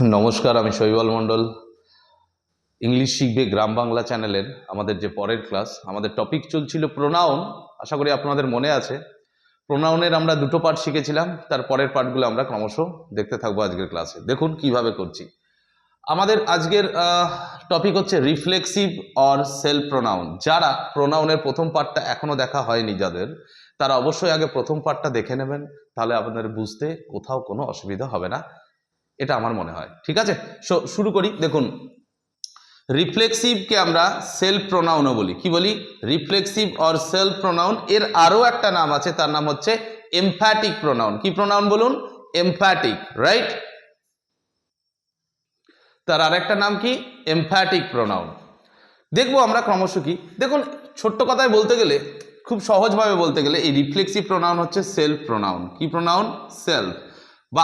নমস্কার, আমি শৈবাল মণ্ডল। ইংলিশ শিখবে গ্রাম বাংলা চ্যানেলের আমাদের যে পরের ক্লাস, আমাদের টপিক চলছিল প্রোনাউন। আশা করি আপনাদের মনে আছে। প্রোনাউনের আমরা দুটো পার্ট শিখেছিলাম, তার পরের পার্টগুলো আমরা ক্রমশ দেখতে থাকবো আজকের ক্লাসে। দেখুন কিভাবে করছি। আমাদের আজকের টপিক হচ্ছে রিফ্লেক্সিভ অর সেলফ প্রোনাউন। যারা প্রোনাউনের প্রথম পার্টটা এখনো দেখা হয়নি যাদের, তারা অবশ্যই আগে প্রথম পার্টটা দেখে নেবেন, তাহলে আপনাদের বুঝতে কোথাও কোনো অসুবিধা হবে না, এটা আমার মনে হয়। ঠিক আছে, শুরু করি। দেখুন, রিফ্লেক্সিভকে আমরা সেলফ প্রোনাউনও বলি। কি বলি? Reflexive or self pronoun. এর আরও একটা নাম আছে, তার নাম হচ্ছে এমফ্যাটিক প্রোনাউন। কি প্রোনাউন বলুন? Emphatic, right? তার আরেকটা নাম কি? Emphatic pronoun. দেখবো আমরা ক্রমশ কি। দেখুন, ছোট্ট কথায় বলতে গেলে, খুব সহজভাবে বলতে গেলে, এই রিফ্লেক্সিভ প্রোনাউন হচ্ছে সেলফ প্রোনাউন। কি প্রোনাউন? সেলফ। বা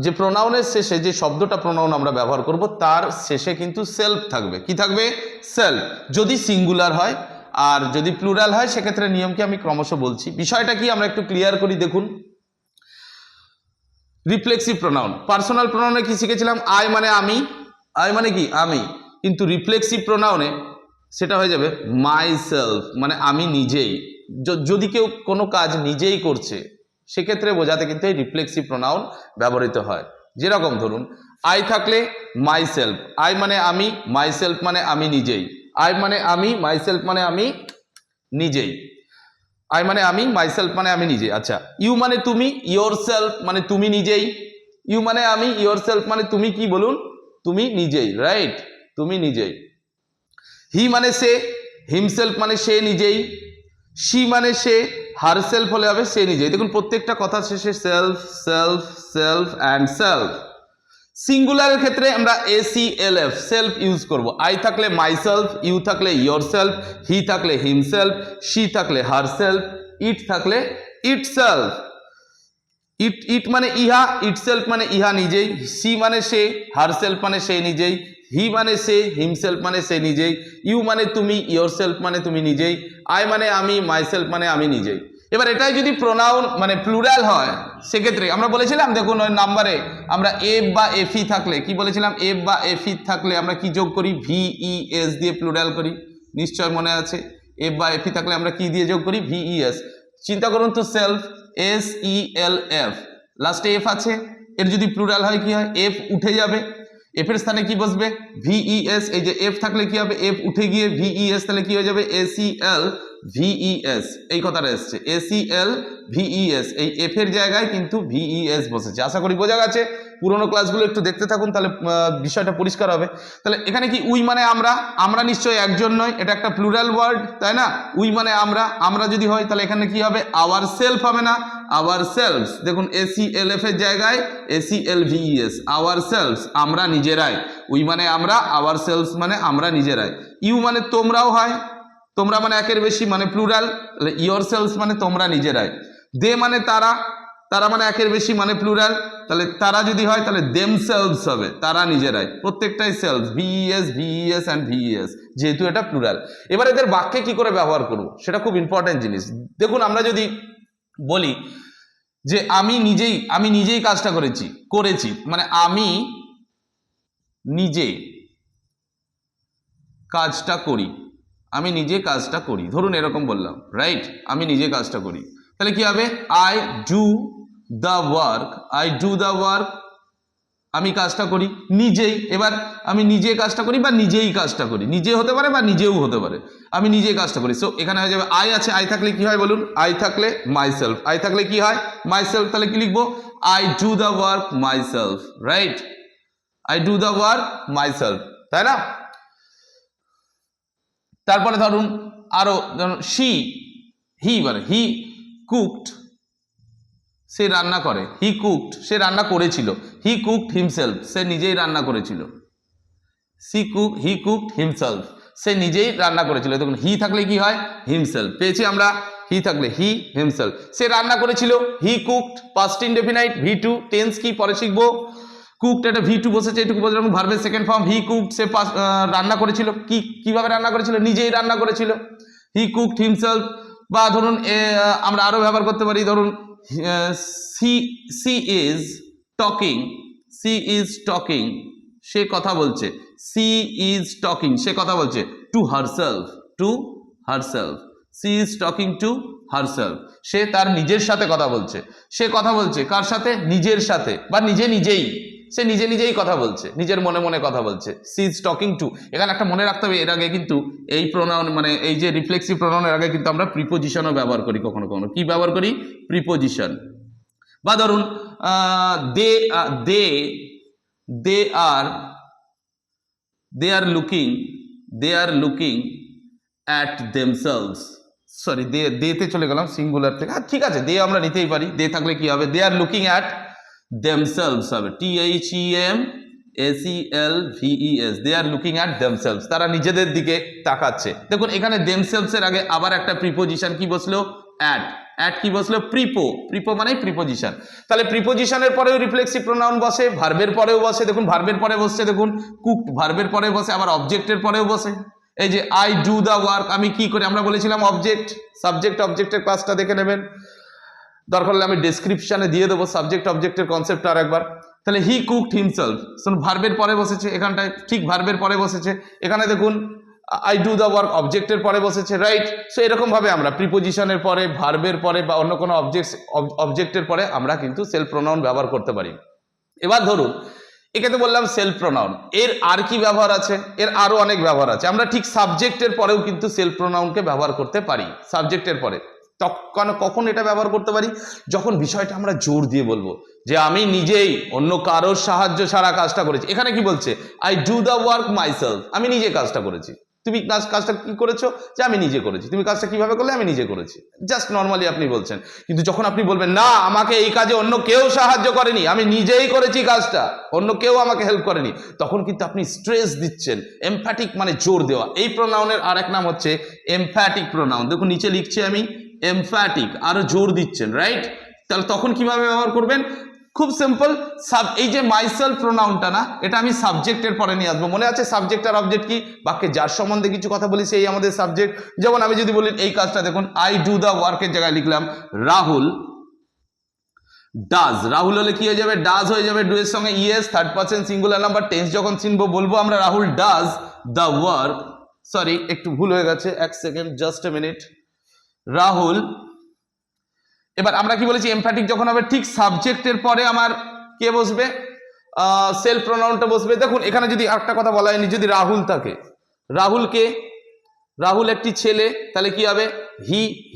যে প্রোনাউনের শেষে যে শব্দটা প্রোনাউন আমরা ব্যবহার করব, তার শেষে কিন্তু সেলফ থাকবে। কি থাকবে? সেলফ। যদি সিঙ্গুলার হয়, আর যদি প্লুরাল হয় সেক্ষেত্রে নিয়মকে আমি ক্রমশ বলছি। বিষয়টা কি আমরা একটু ক্লিয়ার করি। দেখুন, রিফ্লেক্সিভ প্রোনাউন, পার্সোনাল প্রোনাউনে কি শিখেছিলাম? আই মানে আমি, আই মানে কি? আমি। কিন্তু রিফ্লেক্সিভ প্রোনাউনে সেটা হয়ে যাবে মাই সেলফ, মানে আমি নিজেই। যদি কেউ কোনো কাজ নিজেই করছে, সেক্ষেত্রে বোঝাতে কিন্তু এই রিফ্লেক্সিভ প্রোনাউন ব্যবহৃত হয়। যেরকম ধরুন, আই থাকলে মাই সেলফ, আই মানে আমি, মাই সেলফ মানে আমি নিজেই। আই মানে আমি, মাই সেলফ মানে আমি নিজেই। আই মানে আমি, মাই সেলফ মানে আমি নিজে। আচ্ছা, ইউ মানে তুমি, ইয়োর সেলফ মানে তুমি নিজেই। ইউ মানে আমি, ইয়োর সেলফ মানে তুমি কি বলুন? তুমি নিজেই, রাইট? তুমি নিজেই। হি মানে সে, হিমসেলফ মানে সে নিজেই। শি মানে সে, হার সেলফ হলে হবে সে নিজেই। দেখুন, প্রত্যেকটা কথা শেষে self, self, self and self. সিঙ্গুলারের ক্ষেত্রে আমরা এসিএলএফ, সেলফ ইউজ করব। আই থাকলে মাই সেলফ, ইউ থাকলে ইয়োর সেলফ, হি থাকলে হিমসেলফ, শি থাকলে হার সেলফ, ইট থাকলে ইট সেলফ। ইট ইট মানে ইহা, ইট সেলফ মানে ইহা নিজেই। সি মানে সে, হার সেলফ মানে সে নিজেই। হি মানে সে, হিমসেলফ মানে সে নিজেই। ইউ মানে তুমি, ইয়োর সেলফ মানে তুমি নিজেই। আই মানে আমি, মাই সেলফ মানে আমি নিজেই। এবার এটাই যদি প্রোনাউন মানে প্লুরাল হয়, সেক্ষেত্রে আমরা বলেছিলাম, দেখুন ওই নাম্বারে আমরা এফ বা এফি থাকলে কি বলেছিলাম? এফ বা এফি থাকলে আমরা কি যোগ করি? ভিইএস দিয়ে প্লুরাল করি। নিশ্চয় মনে আছে। এফ বা এফি থাকলে আমরা কি দিয়ে যোগ করি? ভিইএস। চিন্তা করুন তো, সেলফ, SELF, লাস্টে এফ আছে, এর যদি প্লুরাল হয় কি হয়? এফ উঠে যাবে, এফ এর স্থানে কি বসবে? VES। এই যে এফ থাকলে কি হবে? এফ উঠে গিয়ে VES, তাহলে কি হয়ে যাবে? ACL VES। এই কথাটা এসছে, ACL VES। এই এফ এর জায়গায় কিন্তু VES বসেছে। আশা করি বোঝা গেছে। পুরোনো ক্লাসগুলো একটু দেখতে থাকুন, তাহলে বিষয়টা পরিষ্কার হবে। তাহলে এখানে কি? উই মানে আমরা, আমরা নিশ্চয়ই একজন নয়, এটা একটা প্লুরাল ওয়ার্ড, তাই না? উই মানে আমরা, আমরা যদি হয় তাহলে এখানে কি হবে? আওয়ার সেলফ হবে না? Hour selves. দেখুন, ACLF এর জায়গায় ACLVES, আওয়ার সেলফস, আমরা নিজেরাই। উই মানে আমরা, আওয়ার সেলফস মানে আমরা নিজেরাই। ইউ মানে তোমরাও হয়, তোমরা মানে একের বেশি মানে প্লুরাল, তাহলে ইয়োর সেলফস মানে তোমরা নিজেরাই। দে মানে তারা, তারা মানে একের বেশি মানে প্লুরাল, তাহলে তারা যদি হয় তাহলে দেমসেলভস হবে, তারা নিজেরাই। প্রত্যেকটাই self, VES, VES and VES, যেহেতু এটা প্লুরাল। এবার এদের বাক্যে কি করে ব্যবহার করব, সেটা খুব ইম্পর্টেন্ট জিনিস। দেখুন, আমরা যদি বলি যে আমি নিজেই কাজটা করেছি, মানে আমি নিজে কাজটা করি, আমি নিজে কাজটা করি, ধরুন এরকম বললাম, রাইট? আমি নিজে কাজটা করি, তাহলে কি হবে? I do the work, I do the work, আমি কাজটা করি নিজেই। এবার আমি নিজে কাজটা করি বা নিজেই কাজটা করি, নিজে হতে পারে বা নিজেও হতে পারে, আমি নিজে কাজটা করি। সো এখানে হয়ে যাবে আই আছে, আই থাকলে কি হয় বলুন? আই থাকলে মাই সেলফ, আই থাকলে কি হয়? My self. তাহলে কি লিখবো? I do the work my self, right? I do the work my self, তাই না? তারপরে ধরুন আরো, ধরুন হি মানে হি কুকড, সে রান্না করে। হি কুকড, সে রান্না করেছিল। হি কুকড হিমসেলফ, সে নিজেই রান্না করেছিল। হি কুকড হিমসেলফ, সে নিজেই রান্না করেছিল। দেখুন, হি থাকলে কি হয়? হিমসেলফ। পেয়েছি আমরা, হি থাকলে হি, হিমসেলফ। সে রান্না করেছিল, he cooked, past indefinite, V2। Tense কি পরে শিখবো। কুকড, এটা V2 বসেছে, এটুকু বললাম। ভার্বের সেকেন্ড ফর্ম, হি কুকড, সে রান্না করেছিল। কিভাবে রান্না করেছিল? নিজেই রান্না করেছিল। He cooked himself. বা ধরুন আমরা আরো ব্যবহার করতে পারি, ধরুন she is talking, she is talking, সে কথা বলছে, সি ইজ টকিং, সে কথা বলছে, to herself, to herself, she is talking to herself, সে তার নিজের সাথে কথা বলছে, সে কথা বলছে কার সাথে, নিজের সাথে বা নিজে নিজেই, সে নিজে নিজেই কথা বলছে, নিজের মনে মনে কথা বলছে, সি ইজ টকিং টু। এখানে একটা মনে রাখতে হবে, এর আগে কিন্তু এই প্রোনাউন মানে এই যে রিফ্লেক্সিভ প্রোনাউনের আগে কিন্তু আমরা প্রিপোজিশনও ব্যবহার করি কখনো কখনো, কি ব্যবহার করি, প্রিপোজিশন। বা ধরুন দে দে দে আর they are looking at themselves, sorry দেতে চলে গেলাম সিঙ্গুলার থেকে, ঠিক আছে দে আমরা নিতেই পারি, দে থাকলে কি হবে, they are looking at themselves হবে, THEMSELVES, they are looking at themselves, তারা নিজেদের দিকে তাকাচ্ছে। দেখুন এখানে themselves এর আগে আবার একটা প্রিপোজিশন কি বসলো, অ্যাট কি বসলো, প্রিপো মানে প্রিপোজিশন। তাহলে প্রিপোজিশনের পরেও রিফ্লেক্সিভ প্রোনাউন বসে, ভার্বের পরেও বসে, দেখুন ভার্বের পরে বসছে, দেখুন কুকড ভার্বের পরে বসে, আবার অবজেক্টের পরেও বসে। এই যে আই ডু দ্য ওয়ার্ক, আমি কি করি, আমরা বলেছিলাম অবজেক্ট, সাবজেক্ট অবজেক্টের ক্লাসটা দেখে নেবেন, দরকার হলে আমি ডেসক্রিপশনে দিয়ে দেবো সাবজেক্ট অবজেক্টের কনসেপ্ট আর একবার। তাহলে হি কুকড হিমসেলফ, ভার্বের পরে বসেছে, এখানটায় ঠিক ভার্বের পরে বসেছে, এখানে দেখুন আই ডু দ্য ওয়ার্ক অবজেক্টের পরে বসেছে, রাইট। সো এরকম ভাবে আমরা প্রিপোজিশনের পরে, ভার্বের পরে বা অন্য কোনো অবজেক্টের পরে আমরা কিন্তু সেলফ প্রোনাউন ব্যবহার করতে পারি। এবার ধরুন একে তো বললাম সেলফ প্রোনাউন, এর আর কি ব্যবহার আছে, এর আরো অনেক ব্যবহার আছে। আমরা ঠিক সাবজেক্টের পরেও কিন্তু সেলফ প্রোনাউনকে ব্যবহার করতে পারি, সাবজেক্টের পরে। কখন এটা ব্যবহার করতে পারি, যখন বিষয়টা আমরা জোর দিয়ে বলবো যে আমি নিজেই অন্য কারোর সাহায্য ছাড়া কাজটা করেছি। এখানে কি বলছে, I do the work myself, আমি নিজে কাজটা করেছি। তুমি কাজটা কি করেছো, যে আমি নিজে করেছি। তুমি কাজটা কিভাবে করলে, আমি নিজে করেছি, জাস্ট নর্মালি আপনি বলছেন। কিন্তু যখন আপনি বলবেন না আমাকে এই কাজে অন্য কেউ সাহায্য করেনি, আমি নিজেই করেছি কাজটা, অন্য কেউ আমাকে হেল্প করেনি, তখন কিন্তু আপনি স্ট্রেস দিচ্ছেন। এমফ্যাটিক মানে জোর দেওয়া। এই প্রোনাউনের আর এক নাম হচ্ছে এমফ্যাটিক প্রোনাউন। দেখুন নিচে লিখছি আমি এমফ্যাটিক, আরো জোর দিচ্ছেন, রাইট। তাহলে তখন কিভাবে ব্যবহার করবেন, খুব সিম্পল। এই যে মাইসেলফ প্রোনাউনটা না, এটা আমি সাবজেক্টের পরে নিয়ে আসবো। মনে আছে সাবজেক্ট আর অবজেক্ট কি, বাক্যে যার সম্বন্ধে কিছু কথা বলি সেই আমাদের সাবজেক্ট। যেমন আমি যদি বলি এই কাজটা, দেখুন আই ডু দ্য ওয়ার্কের জায়গায় লিখলাম রাহুল ডাজ, রাহুল হলে কি হয়ে যাবে, ডাজ হয়ে যাবে, ডু এর সঙ্গে ES, third person singular number, tense যখন চিনবো বলবো আমরা Rahul does the work, sorry একটু ভুল হয়ে গেছে, এক second, just a minute, Rahul. এবার আমরা কি বলেছি, এমফ্যাটিক যখন হবে ঠিক সাবজেক্টের পরে আমার কে বসবে, সেলফ প্রোনাউনটা বসবে। দেখুন এখানে যদি একটা কথা বলা হয়নি, যদি রাহুল থাকে, রাহুল কে, রাহুল একটি ছেলে, তাহলে কি হবে,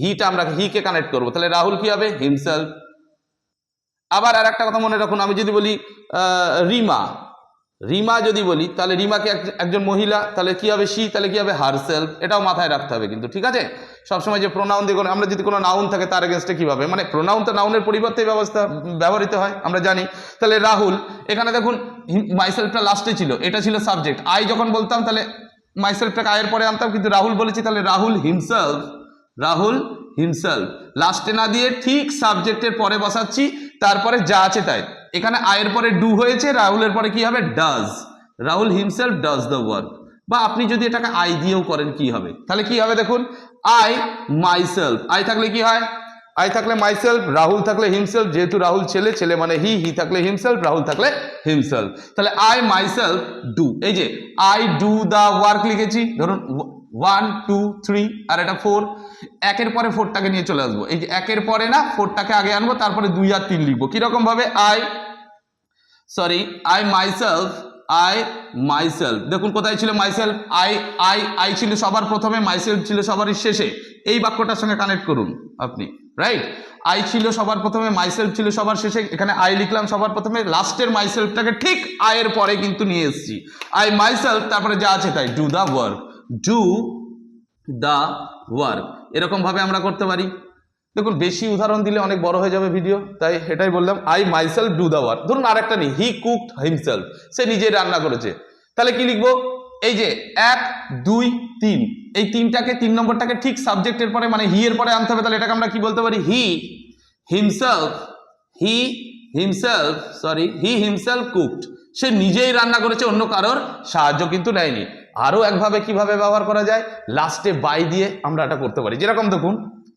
হিটা আমরা কে কানেক্ট করবো, তাহলে রাহুল কি হবে, হিমসেলফ। আবার আর একটা কথা মনে রাখুন, আমি যদি বলি রিমা, রিমা যদি বলি তাহলে রিমাকে একজন মহিলা, তাহলে কি হবে শি, তাহলে কি হবে হারসেলফ। এটাও মাথায় রাখতে হবে কিন্তু, ঠিক আছে। সবসময় যে প্রোনাউন দিয়ে আমরা যদি কোনো নাউন থাকে তার এগেনস্টে কিভাবে, মানে প্রোনাউন তো নাউনের পরিবর্তে ব্যবহৃত হয় আমরা জানি। তাহলে রাহুল, এখানে দেখুন মাইসেলফটা লাস্টে ছিল, এটা ছিল সাবজেক্ট। আই যখন বলতাম তাহলে মাইসেলফটাকে আয়ের পরে আনতাম, কিন্তু রাহুল বলেছি তাহলে রাহুল হিমসেলফ, রাহুল হিমসেলফ লাস্টে না দিয়ে ঠিক সাবজেক্টের পরে বসাচ্ছি, তারপরে যা আছে তাই। এখানে আয়ের পরে ডু হয়েছে, রাহুলের পরে কি হবে, does, Rahul himself does the work. বা আপনি যদি এটাকে আই দিয়েও করেন কি হবে, তাহলে কি হবে দেখুন, আই মাইসেলফ, আই থাকলে কি হয়, আই থাকলে মাইসেলফ, রাহুল থাকলে হিমসেলফ, যেহেতু রাহুল ছেলে, ছেলে মানে হি থাকলে হিমসেলফ, রাহুল থাকলে হিমসেলফ। তাহলে আই মাইসেলফ ডু, এই যে আই ডু দ্য ওয়ার্ক লিখেছি, ধরুন 1 2 3 আর এটা 4, একের পরে 4টাকে নিয়ে চলে আসবো। এই যে একের পরে না 4টাকে আগে আনবো, তারপরে 2 আর 3 লিখবো। কিরকম ভাবে, আই মাইসেলফ, দেখুন কোথায় ছিল মাইসেলফ, আই ছিল সবার প্রথমে, মাইসেলফ ছিল সবার শেষে। এই বাক্যটার সঙ্গে কানেক্ট করুন আপনি, রাইট। আই ছিল সবার প্রথমে, মাইসেলফ ছিল সবার শেষে, এখানে আই লিখলাম সবার প্রথমে, লাস্টের মাইসেলফটাকে ঠিক আয়ের পরে কিন্তু নিয়ে এসেছি। আই মাইসেলফ, তারপরে যা আছে তাই, do the work, do the work. এরকম ভাবে আমরা করতে পারি। দেখুন বেশি উদাহরণ দিলে অনেক বড় হয়ে যাবে ভিডিও, তাই এটাই বললাম, I myself do the work. ধরুন আরেকটা নেই, হি কুকড হিমসেলফ, সে নিজে রান্না করেছে। তাহলে কি লিখবো, এই যে 1 2 3, এই 3 নম্বরটাকে ঠিক সাবজেক্টের পরে মানে হি এর পরে আনতে হবে। তাহলে এটাকে আমরা কি বলতে পারি, হি হিমসেলফ কুকড, সে নিজেই রান্না করেছে, অন্য কারোর সাহায্য কিন্তু নেয়নি। আরো একভাবে কিভাবে ব্যবহার করা যায়, লাস্টে বাই দিয়ে আমরা এটা করতে পারি। যেরকম দেখুন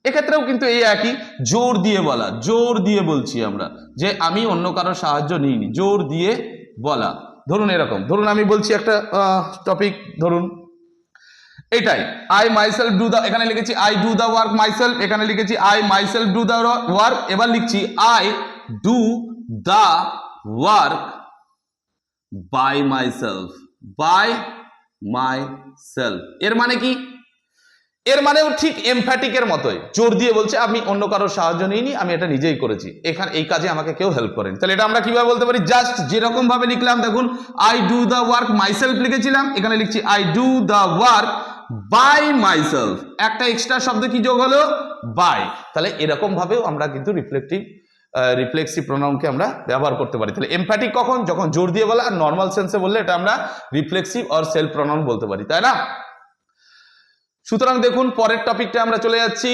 এক্ষেত্রেও কিন্তু এই একই, জোর দিয়ে বলা, জোর দিয়ে বলছি আমরা যে আমি অন্য কারোর সাহায্য নিইনি, জোর দিয়ে বলা। ধরুন এরকম, ধরুন আমি বলছি একটা টপিক, ধরুন এটাই, আই মাইসেলফ ডু দ্য, এখানে লিখেছি I do the work myself, এখানে লিখেছি I myself do the work, এবার লিখছি I do the work by myself, by myself. এর মানে কি? এর মানেও ঠিক এমফ্যাটিকের মতোই, জোর দিয়ে বলছে আমি অন্য কারোর সাহায্য নিইনি, আমি এটা নিজেই করেছি, এখানে এই কাজে আমাকে কেউ হেল্প করেনি। তাহলে এটা আমরা কিভাবে বলতে পারি? জাস্ট যেরকম ভাবে লিখলাম, দেখুন I do the work myself লিখেছিলাম, এখানে লিখছি I do the work by myself, একটা এক্সট্রা শব্দ কি যোগ হলো? বাই। তাহলে এরকম ভাবেও আমরা কিন্তু রিফ্লেক্সিভ প্রোনাউনকে আমরা ব্যবহার করতে পারি। তাহলে এমফ্যাটিক কখন? যখন জোর দিয়ে বলা, আর নর্মাল সেন্সে বললে এটা আমরা রিফ্লেক্সিভ অর সেলফ প্রোনাউন বলতে পারি, তাই না? সুতরাং দেখুন পরের টপিকটা আমরা চলে যাচ্ছি।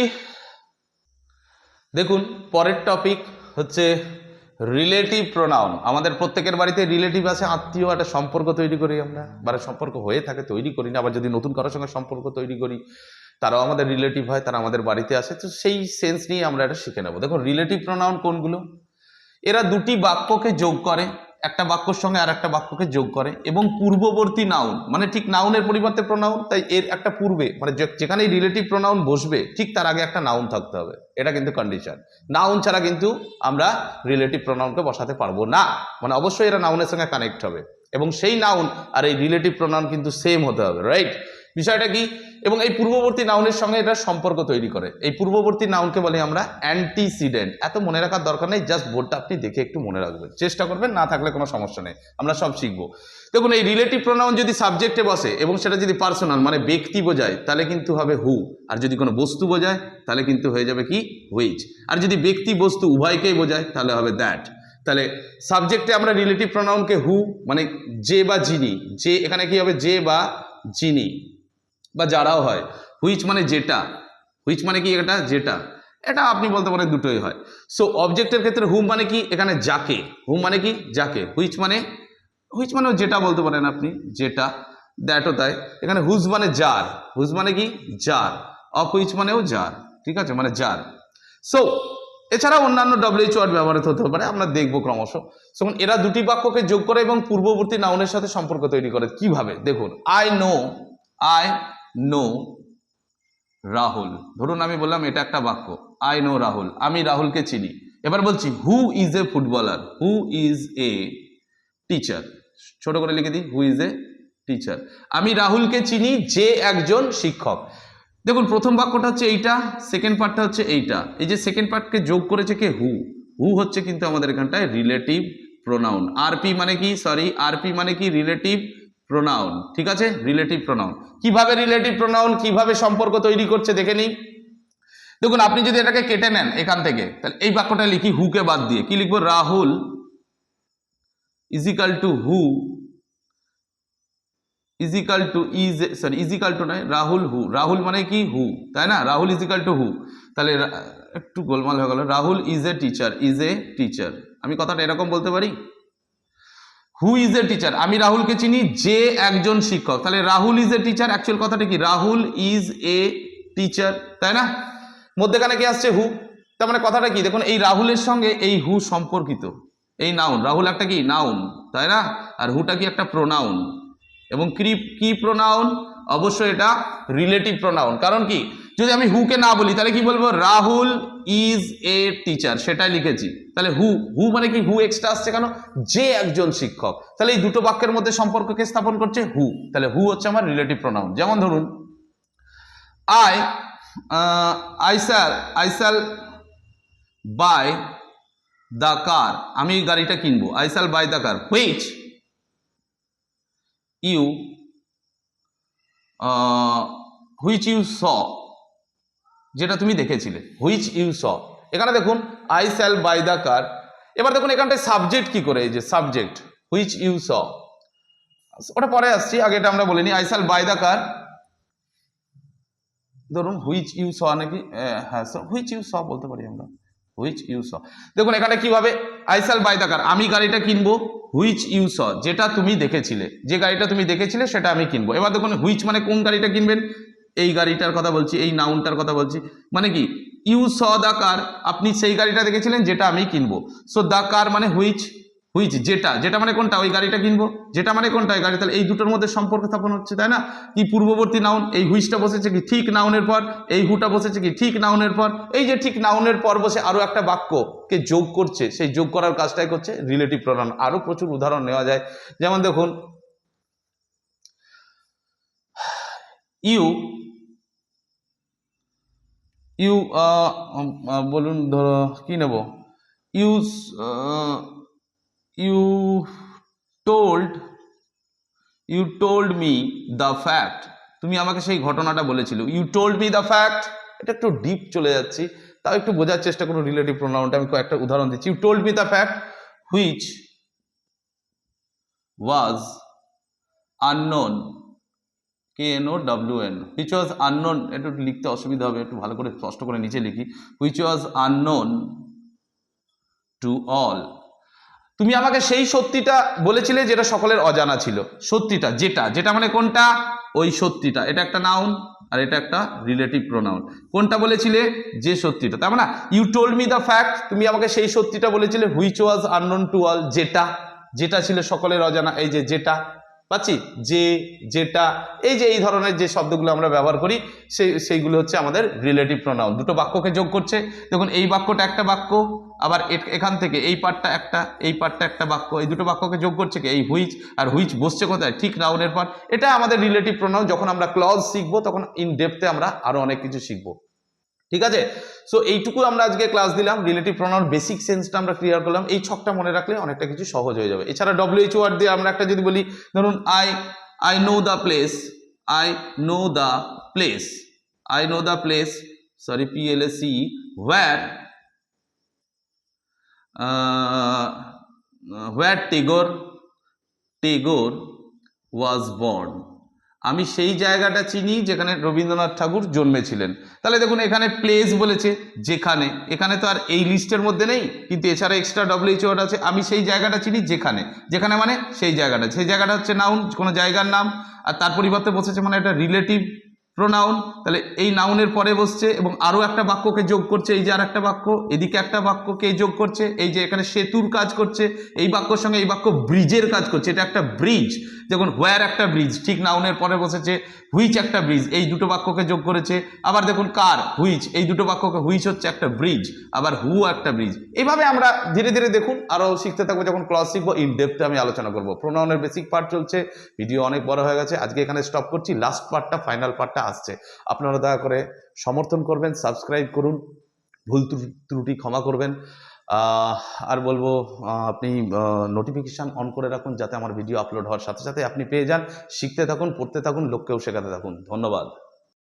দেখুন পরের টপিক হচ্ছে রিলেটিভ প্রোনাউন। আমাদের প্রত্যেকের বাড়িতে রিলেটিভ আছে, আত্মীয়, একটা সম্পর্ক তৈরি করি আমরা, বা সম্পর্ক হয়ে থাকে, তৈরি করি না। আবার যদি নতুন কারোর সঙ্গে সম্পর্ক তৈরি করি, তারাও আমাদের রিলেটিভ হয়, তারা আমাদের বাড়িতে আসে, তো সেই সেন্স নিয়ে আমরা এটা শিখে নেব। দেখুন রিলেটিভ প্রোনাউন কোনগুলো? এরা দুটি বাক্যকে যোগ করে, একটা বাক্যর সঙ্গে আর একটা বাক্যকে যোগ করে, এবং পূর্ববর্তী নাউন, মানে ঠিক নাউনের পরিবর্তে প্রোনাউন, তাই এর একটা পূর্বে, মানে যেখানে রিলেটিভ প্রোনাউন বসবে ঠিক তার আগে একটা নাউন থাকতে হবে, এটা কিন্তু কন্ডিশন। নাউন ছাড়া কিন্তু আমরা রিলেটিভ প্রোনাউনকে বসাতে পারবো না, মানে অবশ্যই এরা নাউনের সঙ্গে কানেক্ট হবে, এবং সেই নাউন আর এই রিলেটিভ প্রোনাউন কিন্তু সেম হতে হবে, রাইট? বিষয়টা কি? এবং এই পূর্ববর্তী নাউনের সঙ্গে এটা সম্পর্ক তৈরি করে। এই পূর্ববর্তী নাউনকে বলি আমরা অ্যান্টিসিডেন্ট। এত মনে রাখার দরকার নেই, জাস্ট বোর্ডটা আপনি দেখে একটু মনে রাখবেন, চেষ্টা করবেন, না থাকলে কোনো সমস্যা নেই, আমরা সব শিখবো। দেখুন এই রিলেটিভ প্রোনাউন যদি সাবজেক্টে বসে এবং সেটা যদি পার্সোনাল মানে ব্যক্তি বোঝায়, তাহলে কিন্তু হবে হু, আর যদি কোনো বস্তু বোঝায় তাহলে কিন্তু হয়ে যাবে কি? হুইচ। আর যদি ব্যক্তি বস্তু উভয়কেই বোঝায় তাহলে হবে দ্যাট। তাহলে সাবজেক্টে আমরা রিলেটিভ প্রোনাউনকে হু মানে যে বা যিনি, যে এখানে কি হবে? যে বা যিনি বা যারাও হয়। হুইচ মানে যেটা, হুইচ মানে কি? এটা যেটা, এটা আপনি বলতে পারেন দুটোই হয়। সো অবজেক্টের ক্ষেত্রে হুম মানে কি? এখানে যাকে, হুম মানে কি? যাকে। হুইচ মানেও যেটা বলতে পারেন আপনি, যেটা, দ্যাটও তাই। এখানে হুজ মানে যার, হুজ মানে কি? যার। অফ হুইচ মানেও যার, ঠিক আছে, মানে যার। সো এছাড়া অন্যান্য ডব্লিউএইচ ওয়ার্ড ব্যবহৃত হতে পারে, আমরা দেখবো ক্রমশ। তখন এরা দুটি বাক্যকে যোগ করে এবং পূর্ববর্তী নাউনের সাথে সম্পর্ক তৈরি করে। কিভাবে? দেখুন আই নো রাহুল। ধরুন আমি বললাম এটা একটা বাক্য, আই নো রাহুল, আমি রাহুলকে চিনি। এবার বলছি who is a footballer, who is a teacher, ছোট করে লিখে দিই, হু ইজ এ টিচার। আমি রাহুলকে চিনি, যে একজন শিক্ষক। দেখুন প্রথম বাক্যটা হচ্ছে এইটা, সেকেন্ড পার্টটা হচ্ছে এইটা। এই যে সেকেন্ড পার্টকে যোগ করেছে কে? হু। হু হচ্ছে কিন্তু আমাদের এখানটায় রিলেটিভ প্রোনাউন। আরপি মানে কি? আরপি মানে কি? রিলেটিভ প্রোনাউন, ঠিক আছে, রিলেটিভ প্রোনাউন। কিভাবে রিলেটিভ প্রোনাউন কিভাবে সম্পর্ক তৈরি করছে দেখে নিই। দেখুন আপনি যদি এটাকে কেটে নেন এখান থেকে, তাহলে এই বাক্যটা লিখি হুকে বাদ দিয়ে, কি লিখবো? রাহুল ইজিক্যাল টু হু ইজিক্যাল টু ইজিক্যাল টু নয়, রাহুল হু। রাহুল মানে কি? হু, তাই না? রাহুল ইজিক্যাল টু হু। তাহলে একটু গোলমাল হয়ে গেল। Rahul is a teacher. আমি কথাটা এরকম বলতে পারি, হু ইজ এ টিচার, আমি রাহুলকে চিনি, যে একজন শিক্ষক। তাহলে Rahul is a teacher, actual কথাটা কি? রাহুল ইজ এ টিচার, তাই না? মধ্যেখানে কি আসছে? হু। তার মানে কথাটা কি? দেখুন এই রাহুলের সঙ্গে এই হু সম্পর্কিত, এই নাউন, রাহুল একটা কি? নাউন, তাই না? আর হুটা কি? একটা প্রোনাউন। এবং কি প্রোনাউন? অবশ্যই এটা রিলেটিভ প্রোনাউন। কারণ কি? যদি আমি হুকে না বলি তাহলে কি বলবো? রাহুল ইজ এ টিচার, সেটাই লিখেছি। তাহলে হু মানে কি? হু এক্সট্রা আসছে কেন? যে একজন শিক্ষক। তাহলে এই দুটো বাক্যের মধ্যে সম্পর্ককে স্থাপন করছে হু। তাহলে হু হচ্ছে আমার রিলেটিভ প্রোনাউন। যেমন ধরুন I shall buy the car, আমি গাড়িটা কিনবো। I shall buy the car which you saw, যেটা তুমি দেখেছিলে, হুইচ ইউ স। এখানে দেখুন I shall buy the car. এবার দেখুন এখানটায় সাবজেক্ট কি করে? এই যে সাবজেক্ট হুইচ ইউ স, ওটা পরে আসছি, আগে এটা আমরা বলিনি। আই শ্যাল বাই দ্য কার, ধরুন হুইচ ইউ স নাকি, হ্যাঁ হুইচ ইউ স বলতে পারি আমরা, হুইচ ইউ স। দেখুন এখানে কিভাবে? I shall buy the car, আমি গাড়িটা কিনবো, হুইচ ইউ স, যেটা তুমি দেখেছিলে, যে গাড়িটা তুমি দেখেছিলে সেটা আমি কিনবো। এবার দেখুন হুইচ মানে কোন গাড়িটা কিনবেন, এই গাড়িটার কথা বলছি, এই নাউনটার কথা বলছি। মানে কি? ইউ স দ্য কার, আপনি সেই গাড়িটা দেখেছিলেন যেটা আমি কিনবো। সো দ্য কার মানে হুইচ হুইচ যেটা, যেটা মানে কোনটা, ওই গাড়িটা কিনবো, যেটা মানে কোনটা ওই গাড়ি, তাহলে এই দুটোর মধ্যে সম্পর্ক স্থাপন হচ্ছে, তাই না? কি পূর্ববর্তী নাউন, এই হুইচটা বসেছে কি ঠিক নাউনের পর, এই হুটা বসেছে কি ঠিক নাউনের পর, এই যে ঠিক নাউনের পর বসে আরো একটা বাক্যকে যোগ করছে, সেই যোগ করার কাজটাই করছে রিলেটিভ প্রোনাউন। আরো প্রচুর উদাহরণ নেওয়া যায়, যেমন দেখুন ইউ ইউ বলুন, ধরো কি নেব, you you told you told me the fact, তুমি আমাকে সেই ঘটনাটা বলেছিল, you told me the fact. এটা একটু ডিপ চলে যাচ্ছি, তাও একটু বোঝার চেষ্টা করুন রিলেটিভ প্রোনাউনটা। আমি কয়েকটা উদাহরণ দিচ্ছি। You told me the fact which was unknown, KNOWN, which was unknown, একটু লিখতে অসুবিধা হবে, একটু ভালো করে স্পষ্ট করে নিচে লিখি, which was unknown to all, তুমি আমাকে সেই সত্যিটা বলেছিলে যেটা সকলের অজানা ছিল। সত্যিটা, যেটা, যেটা মানে কোনটা, ওই সত্যিটা, এটা একটা নাউন আর এটা একটা রিলেটিভ প্রোনাউন। কোনটা বলেছিলে, যে সত্যিটা, তার মানে you told me the fact, তুমি আমাকে সেই সত্যিটা বলেছিলে, which was unknown to all, যেটা, যেটা ছিল সকলের অজানা, এই যে যেটা পাচ্ছি, যে, যেটা, এই যে এই ধরনের যে শব্দগুলো আমরা ব্যবহার করি সেইগুলো হচ্ছে আমাদের রিলেটিভ প্রোনাউন। দুটো বাক্যকে যোগ করছে, দেখুন এই বাক্যটা একটা বাক্য, আবার এখান থেকে এই পার্টটা একটা, এই পার্টটা একটা বাক্য, এই দুটো বাক্যকে যোগ করছে কি এই হুইচ, আর হুইচ বসছে কোথায়, ঠিক নাউনের পর। এটা আমাদের রিলেটিভ প্রোনাউন। যখন আমরা ক্লজ শিখবো তখন ইন ডেপথে আমরা আরো অনেক কিছু শিখবো, ঠিক আছে? সো এইটুকু আমরা আজকে ক্লাস দিলাম, রিলেটিভ প্রোনাউন বেসিক সেন্সটা আমরা ক্লিয়ার করলাম। এই ছকটা মনে রাখলে অনেকটা কিছু সহজ হয়ে যাবে। এছাড়া WH ওয়ার্ড দিয়ে আমরা একটা যদি বলি, ধরুন I know the place, I know the place, I know the place, sorry PLACE, where where Tagore was born, আমি সেই জায়গাটা চিনি যেখানে রবীন্দ্রনাথ ঠাকুর জন্মেছিলেন। তাহলে দেখুন এখানে প্লেস বলেছে, যেখানে, এখানে তো আর এই লিস্টের মধ্যে নেই, কিন্তু এছাড়া এক্সট্রা WH ওয়ার্ড আছে। আমি সেই জায়গাটা চিনি যেখানে, যেখানে মানে সেই জায়গাটা, সেই জায়গাটা হচ্ছে নাউন, কোনো জায়গার নাম, আর তার পরিবর্তে বসেছে মানে এটা রিলেটিভ প্রোনাউন। তাহলে এই নাউনের পরে বসছে এবং আরো একটা বাক্যকে যোগ করছে, এই যে আর একটা বাক্য, এদিকে একটা বাক্যকে যোগ করছে, এই যে এখানে সেতুর কাজ করছে, এই বাক্যর সঙ্গে এই বাক্য ব্রিজের কাজ করছে, এটা একটা ব্রিজ। দেখুন হোয়ার একটা ব্রিজ, ঠিক নাউনের পরে বসেছে, হুইচ একটা ব্রিজ, এই দুটো বাক্যকে যোগ করেছে। আবার দেখুন কার, হুইচ, এই দুটো বাক্যকে, হুইচ হচ্ছে একটা ব্রিজ, আবার হু একটা ব্রিজ। এইভাবে আমরা ধীরে ধীরে দেখুন আরো শিখতে থাকবো। যখন ক্লাস শিখবো ইন ডেপথে আমি আলোচনা করবো। প্রোনাউনের বেসিক পার্ট চলছে, ভিডিও অনেক বড় হয়ে গেছে, আজকে এখানে স্টপ করছি। লাস্ট পার্টটা, ফাইনাল পার্টটা আসছে, আপনারা দয়া করে সমর্থন করবেন, সাবস্ক্রাইব করুন, ভুল ত্রুটি ক্ষমা করবেন। আর বলবো আপনি নোটিফিকেশান অন করে রাখুন, যাতে আমার ভিডিও আপলোড হওয়ার সাথে সাথে আপনি পেয়ে যান। শিখতে থাকুন, পড়তে থাকুন, লোককেও শেখাতে থাকুন। ধন্যবাদ।